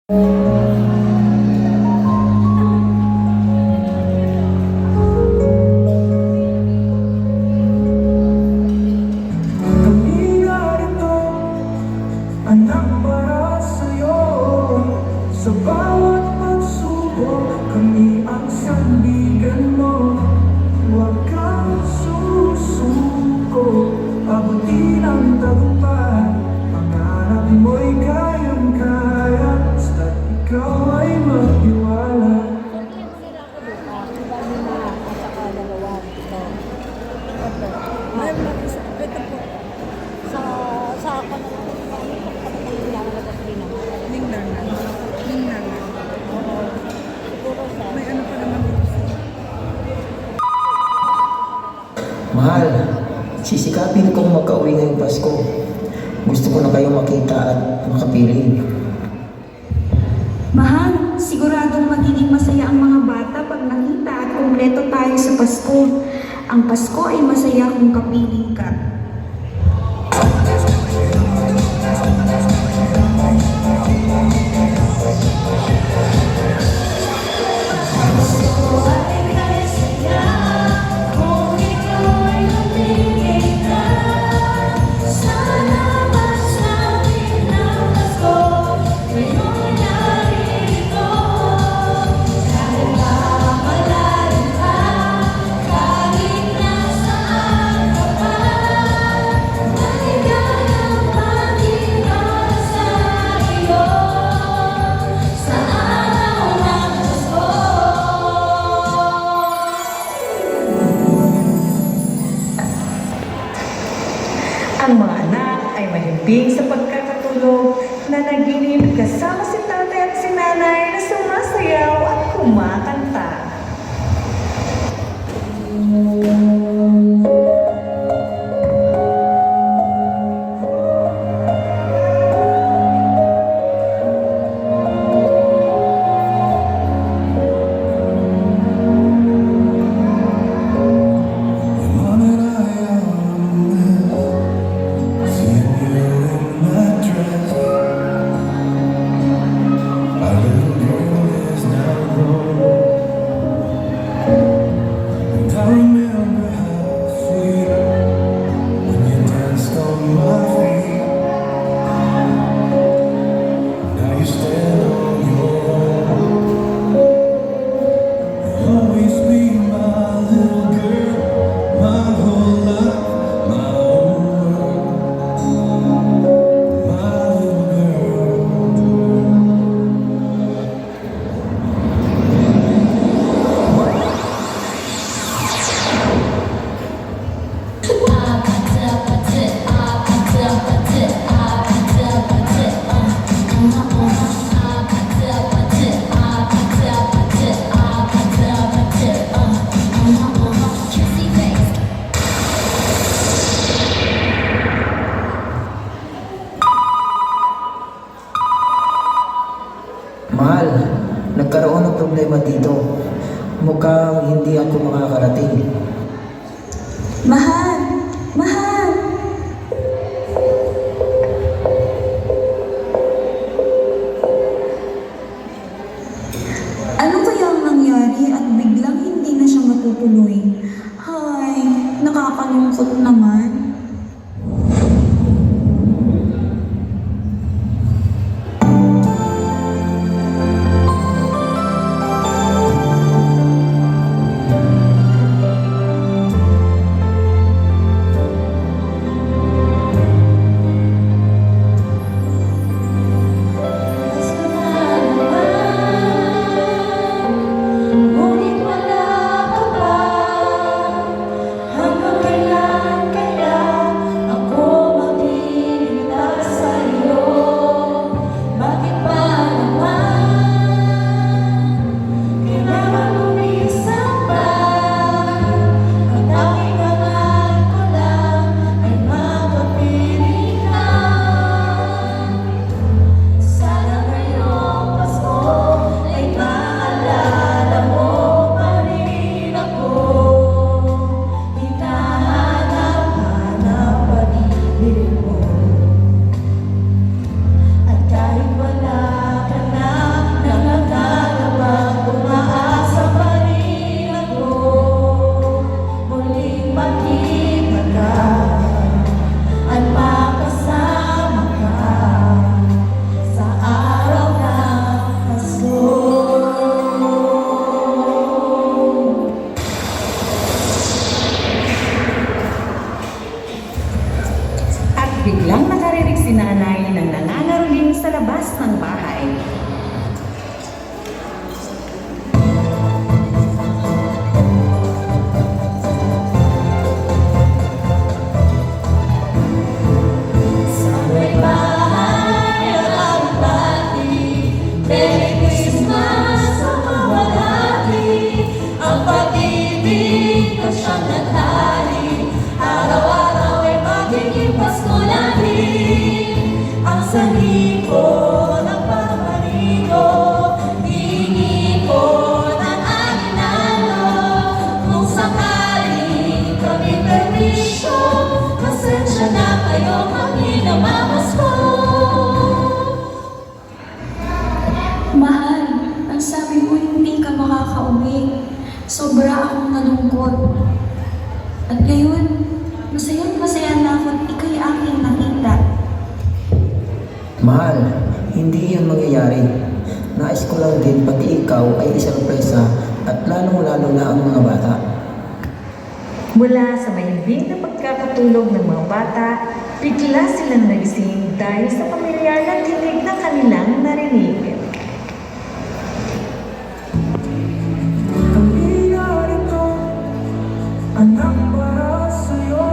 Anak para sa'yo, sa bawat pagsubok, kami ang sandigan mo. Huwag kang susuko, abutin ang tagumpay. Pangarap mo'y kayang-kaya, basta't ikaw ay magtiwala. Ito po. Sa ako Mahal, sisikapin kong magka-uwi ngayong Pasko. Gusto ko na kayong makita at makapiling. Mahal, siguradong magiging masaya ang mga bata pag nakita at kumpleto tayo sa Pasko. Ang Pasko ay masaya kung kapiling ka. Ang mga anak ay mahimbing sa pagkakatulog na naginip kasama si tatay at si nanay na sumasayaw at kumakanta. Mahal, nagkaroon ng problema dito. Mukhang hindi ako makakarating. Mahal! Mahal! Ano kaya ang nangyari at biglang hindi na siya matutuloy? Hay, nakakalungkot naman. Ngunit wala ka ba? Merry Christmas sa mawalhati, ang pag-ibig na siyang naghari. Araw-araw ay magiging Pasko lagi. Ang sanhi ko ng pamarigo, hihingi ko ng aginaldo. Kung sakaling kami permisyo, pasensya na kayo maginamamas ko. Mahal, ang sabi mo hindi ka makakauwi. Sobra akong nalungkot. At ngayon, masayang masaya na ako at ika'y aking nakita. Mahal, hindi yun mangyayari. Nais ko lang din pati ikaw ay isorpresa at lalong-lalo na ang mga bata. Mula sa mahimbing na pagkakatulog ng mga bata, bigla silang nagising dahil sa pamilyar na tinig na kanilang narinig. Kami narito, anak para sa'yo.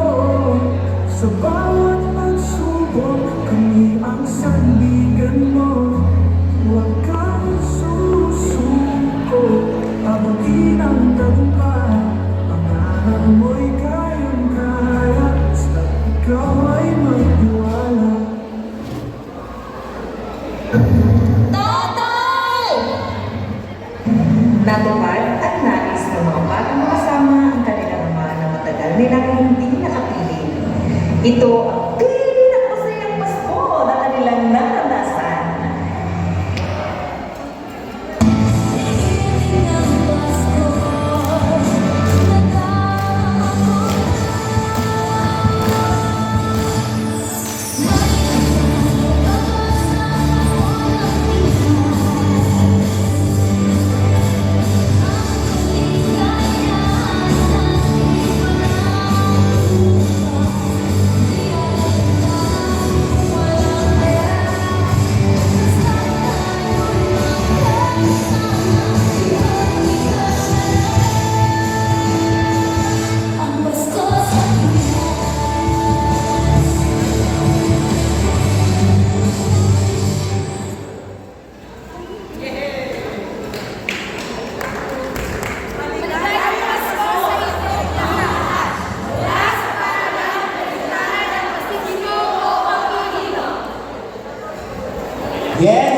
Sa bawat pagsubok, kami ang sandigan mo. Huwag kang susuko, abutin ang tagumpay. Pangarap mo'y kayang-kaya, basta ikaw ay magtiwala. Natupad at nais ng mga batang makasama ang kanilang ama na matagal nilang hindi nakapiling. Ito ang pinakamasayang Pasko na kanilang naranasan. Ang Pasko sa Yes!